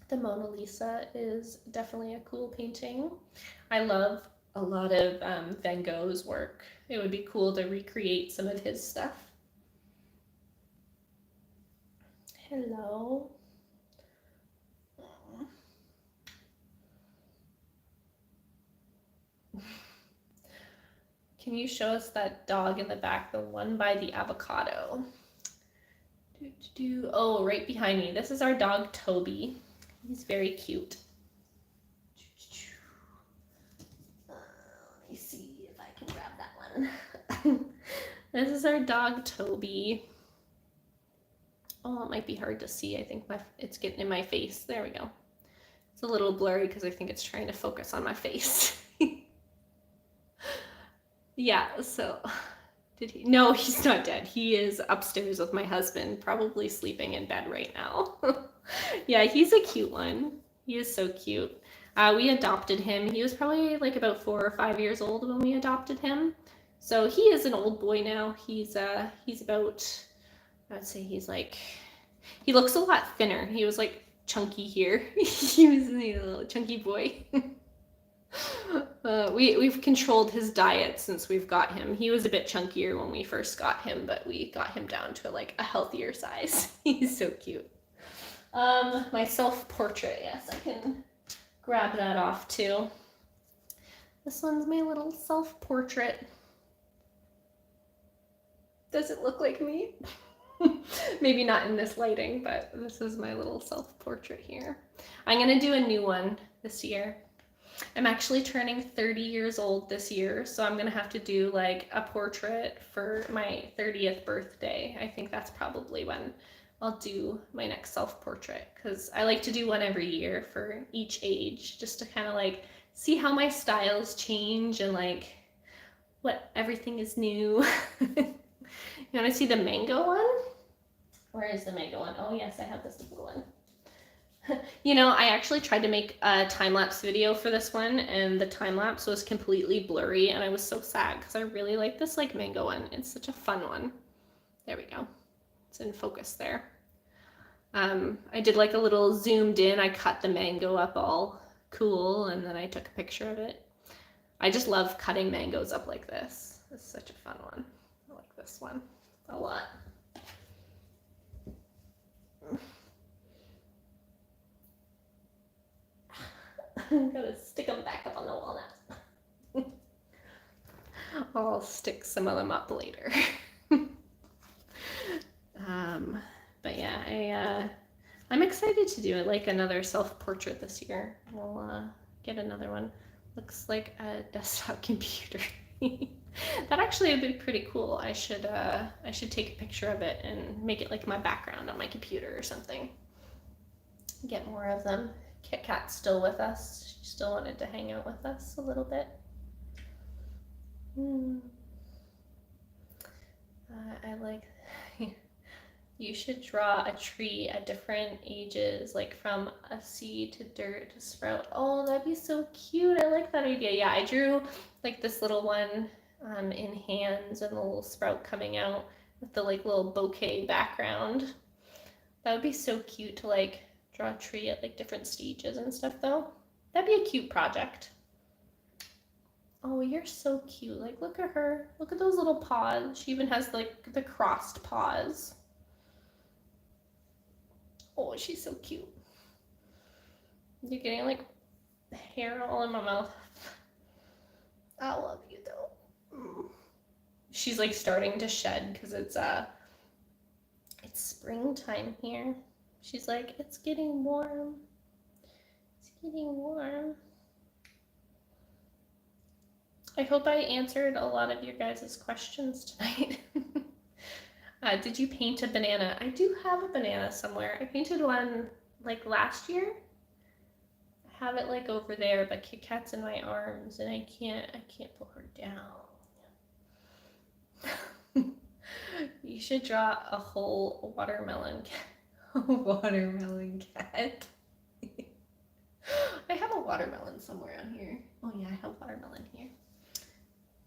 the Mona Lisa is definitely a cool painting. I love a lot of Van Gogh's work. It would be cool to recreate some of his stuff. Hello. Can you show us that dog in the back, the one by the avocado? Oh, right behind me. This is our dog, Toby. He's very cute. Let me see if I can grab that one. This is our dog, Toby. Oh, it might be hard to see. I think it's getting in my face. There we go. It's a little blurry because I think it's trying to focus on my face. Yeah, so did he? No, he's not dead. He is upstairs with my husband, probably sleeping in bed right now. Yeah, he's a cute one. He is so cute. We adopted him. He was probably like about 4 or 5 years old when we adopted him. So he is an old boy now. He's about, I'd say he's like, he looks a lot thinner. He was like chunky here. He was a little chunky boy. We've controlled his diet since we've got him. He was a bit chunkier when we first got him, but we got him down to like a healthier size. He's so cute. My self-portrait, yes, I can grab that off too. This one's my little self-portrait. Does it look like me? Maybe not in this lighting, but this is my little self-portrait here. I'm gonna do a new one this year. I'm actually turning 30 years old this year, so I'm gonna have to do like a portrait for my 30th birthday. I think that's probably when I'll do my next self-portrait, because I like to do one every year for each age, just to kind of like see how my styles change and like what everything is new. You want to see the mango one? Where is the mango one? Oh yes, I have this little one. You know, I actually tried to make a time-lapse video for this one, and the time-lapse was completely blurry, and I was so sad because I really like this like mango one. It's such a fun one. There we go. It's in focus there. I did like a little zoomed in. I cut the mango up all cool, and then I took a picture of it. I just love cutting mangoes up like this. It's such a fun one. I like this one a lot. I'm gonna stick them back up on the wall now. I'll stick some of them up later. But yeah, I'm excited to do like another self-portrait this year. We'll get another one. Looks like a desktop computer. That actually would be pretty cool. I should take a picture of it and make it like my background on my computer or something. Get more of them. Kit Kat's still with us. She still wanted to hang out with us a little bit. I like. You should draw a tree at different ages, like from a seed to dirt to sprout. Oh, that'd be so cute. I like that idea. Yeah, I drew like this little one in hands and the little sprout coming out with the like little bouquet background. That would be so cute to like draw a tree at like different stages and stuff though. That'd be a cute project. Oh, you're so cute. Like, look at her. Look at those little paws. She even has like the crossed paws. Oh, she's so cute. You're getting like hair all in my mouth. I love you though. She's like starting to shed because it's springtime here. She's like, it's getting warm. It's getting warm. I hope I answered a lot of your guys' questions tonight. Did you paint a banana? I do have a banana somewhere. I painted one like last year. I have it like over there, but Kit Kat's in my arms and I can't pull her down. You should draw a whole watermelon cat. Watermelon cat. I have a watermelon somewhere on here. Oh yeah, I have watermelon here.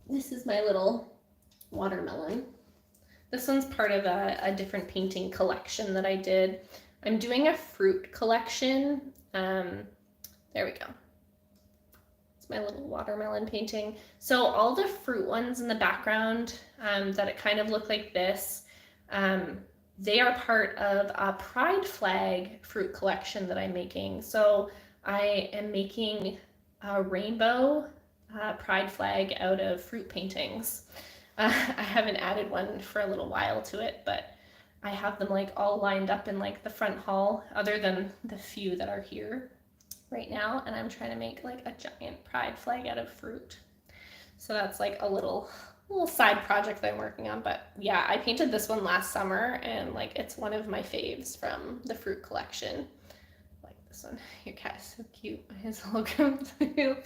This is my little watermelon. This one's part of a different painting collection that I did. I'm doing a fruit collection. There we go. It's my little watermelon painting. So all the fruit ones in the background that it kind of look like this, they are part of a pride flag fruit collection that I'm making. So I am making a rainbow pride flag out of fruit paintings. I haven't added one for a little while to it, but I have them like all lined up in like the front hall, other than the few that are here right now, and I'm trying to make like a giant pride flag out of fruit. So that's like a little side project that I'm working on. But yeah, I painted this one last summer and like it's one of my faves from the fruit collection. Like this one. Your cat is so cute. His little comes through.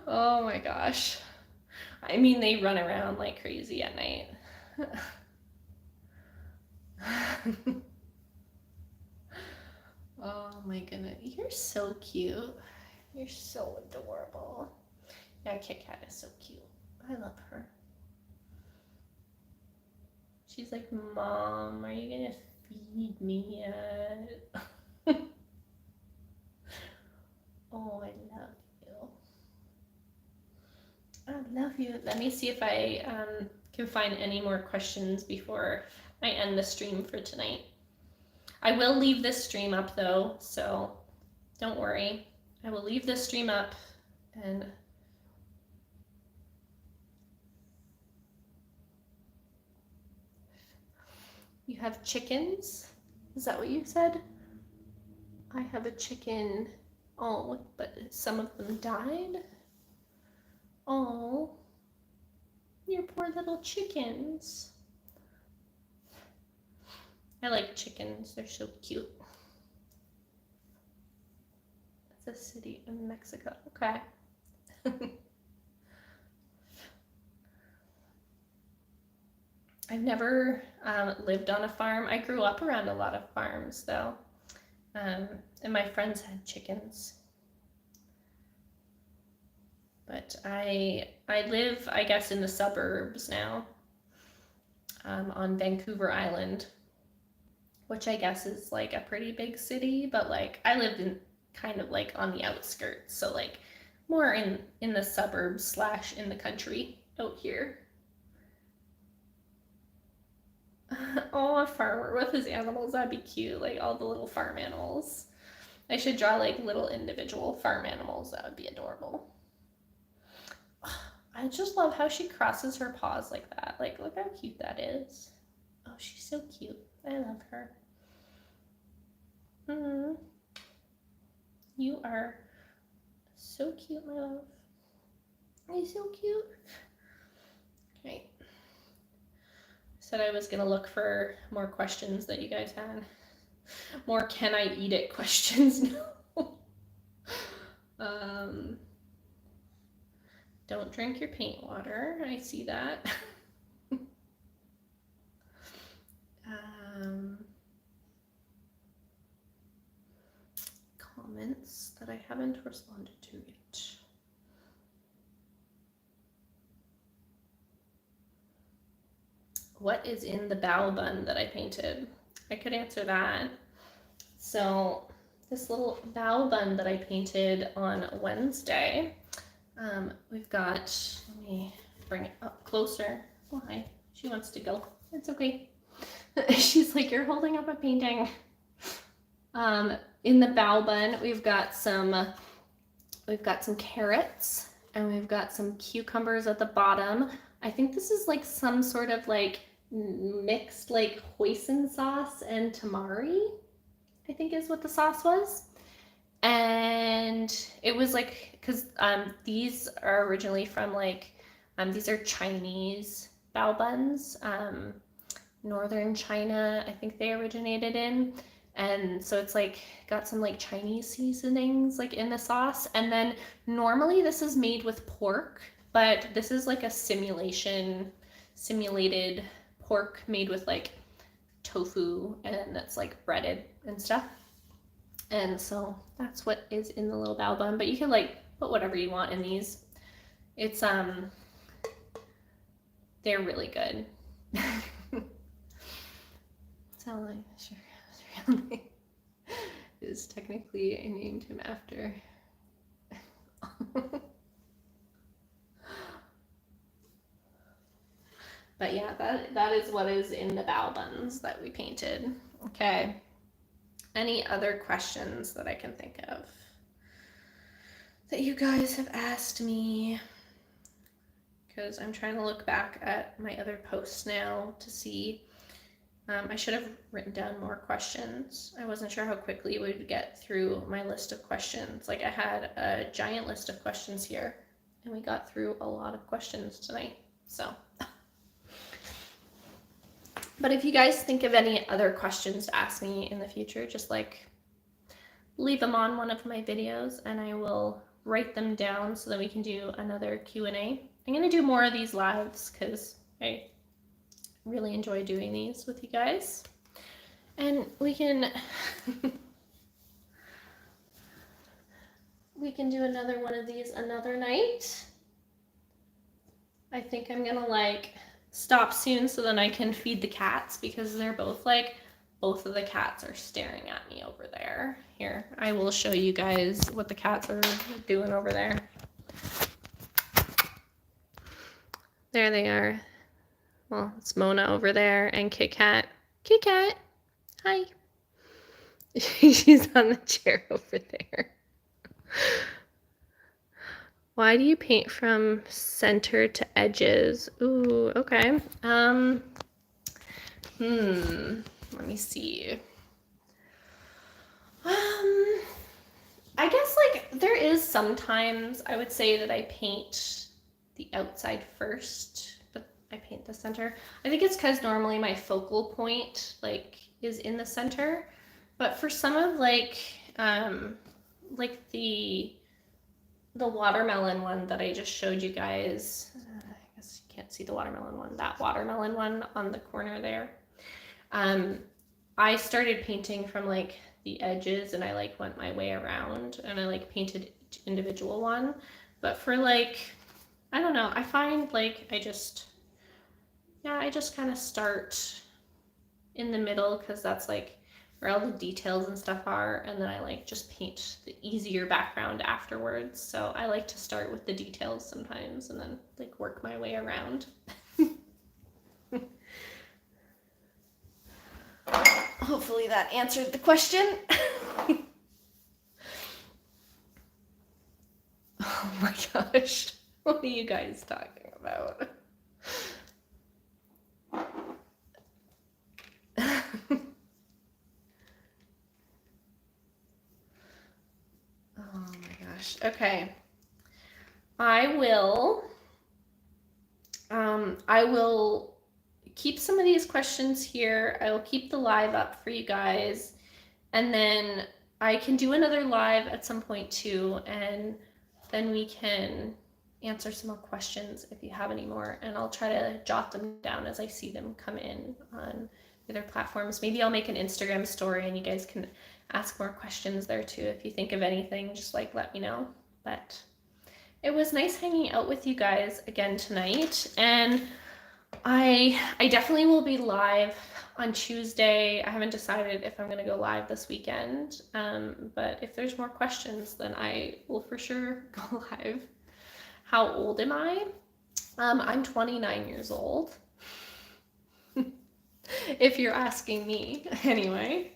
Oh my gosh. I mean, they run around like crazy at night. Oh my goodness, you're so cute. You're so adorable. Yeah, Kit Kat is so cute. I love her. She's like, Mom, are you gonna feed me yet? Oh, I love you. I love you. Let me see if I can find any more questions before I end the stream for tonight. I will leave this stream up though, so don't worry. I will leave this stream up and you have chickens? Is that what you said? I have a chicken. Oh, but some of them died? Oh, your poor little chickens. I like chickens, they're so cute. It's a city in Mexico, okay. I've never lived on a farm. I grew up around a lot of farms though, and my friends had chickens. But I live, I guess, in the suburbs now, on Vancouver Island, which I guess is like a pretty big city, but like I lived in kind of like on the outskirts, so like more in the suburbs slash in the country out here. Oh, a farmer with his animals, that'd be cute, like all the little farm animals. I should draw like little individual farm animals, that would be adorable. I just love how she crosses her paws like that. Like, look how cute that is. Oh, she's so cute. I love her. You are so cute, my love. You're so cute. Okay. I said I was gonna look for more questions that you guys had. More can I eat it questions. No. Don't drink your paint water. I see that. Comments that I haven't responded to yet. What is in the bow bun that I painted? I could answer that. So this little bow bun that I painted on Wednesday, we've got, let me bring it up closer. Oh, hi, she wants to go. It's okay. She's like, you're holding up a painting. In the bow bun, we've got some carrots and we've got some cucumbers at the bottom. I think this is like some sort of like mixed like hoisin sauce and tamari, I think is what the sauce was. And it was like, because these are originally from like, these are Chinese bao buns, northern China, I think they originated in. And so it's like got some like Chinese seasonings like in the sauce. And then normally this is made with pork, but this is like a simulated pork made with like tofu and that's like breaded and stuff. And so that's what is in the little bao bun, but you can like put whatever you want in these. It's they're really good. Sound like sure his real name is technically I named him after. But yeah, that is what is in the bao buns that we painted. Okay. Any other questions that I can think of that you guys have asked me? Because I'm trying to look back at my other posts now to see. I should have written down more questions. I wasn't sure how quickly we would get through my list of questions. Like I had a giant list of questions here and we got through a lot of questions tonight. So, but if you guys think of any other questions to ask me in the future, just like leave them on one of my videos and I will write them down so that we can do another Q&A. I'm going to do more of these lives because I really enjoy doing these with you guys. And we can do another one of these another night. I think I'm gonna like stop soon so then I can feed the cats because they're both of the cats are staring at me over there. Here, I will show you guys what the cats are doing over there. There they are. Well, it's Mona over there and Kit Kat. Kit Kat, hi. She's on the chair over there. Why do you paint from center to edges? Ooh, okay. Let me see. I guess like there is sometimes I would say that I paint the outside first, but I paint the center. I think it's because normally my focal point like is in the center, but for some of like the watermelon one that I just showed you guys, I guess you can't see the watermelon one, that watermelon one on the corner there. I started painting from like the edges and I like went my way around and I like painted each individual one. But for like, I don't know, I find like I just kind of start in the middle because that's like where all the details and stuff are, and then I like just paint the easier background afterwards. So I like to start with the details sometimes and then like work my way around. Hopefully that answered the question. Oh my gosh, what are you guys talking about? Oh my gosh. Okay. I will keep some of these questions here. I will keep the live up for you guys. And then I can do another live at some point too. And then we can answer some more questions if you have any more. And I'll try to jot them down as I see them come in on the other platforms. Maybe I'll make an Instagram story and you guys can ask more questions there too. If you think of anything, just like let me know. But it was nice hanging out with you guys again tonight. And I definitely will be live on Tuesday. I haven't decided if I'm going to go live this weekend. But if there's more questions, then I will for sure go live. How old am I? I'm 29 years old. If you're asking me, anyway.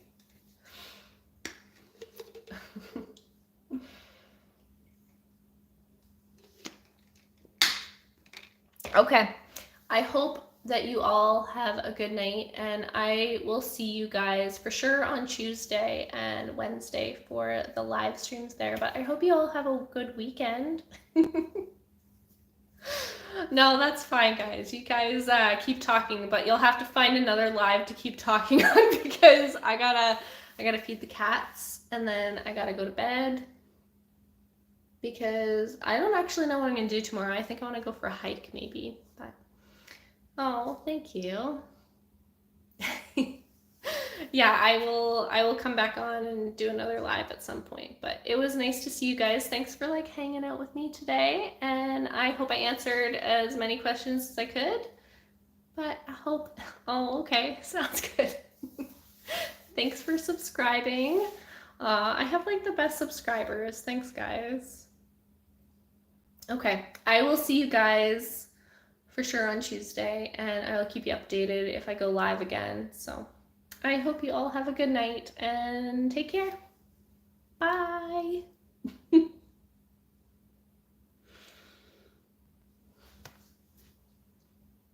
Okay, I hope that you all have a good night, and I will see you guys for sure on Tuesday and Wednesday for the live streams there, but I hope you all have a good weekend. No, that's fine, guys. You guys keep talking, but you'll have to find another live to keep talking on because I gotta feed the cats, and then I gotta go to bed because I don't actually know what I'm gonna do tomorrow. I think I want to go for a hike maybe, but oh, thank you. Yeah, I will come back on and do another live at some point, but it was nice to see you guys. Thanks for like hanging out with me today, and I hope I answered as many questions as I could, but I hope, oh, okay, sounds good. Thanks for subscribing. I have like the best subscribers. Thanks, guys. Okay, I will see you guys for sure on Tuesday, and I will keep you updated if I go live again. So I hope you all have a good night and take care. Bye.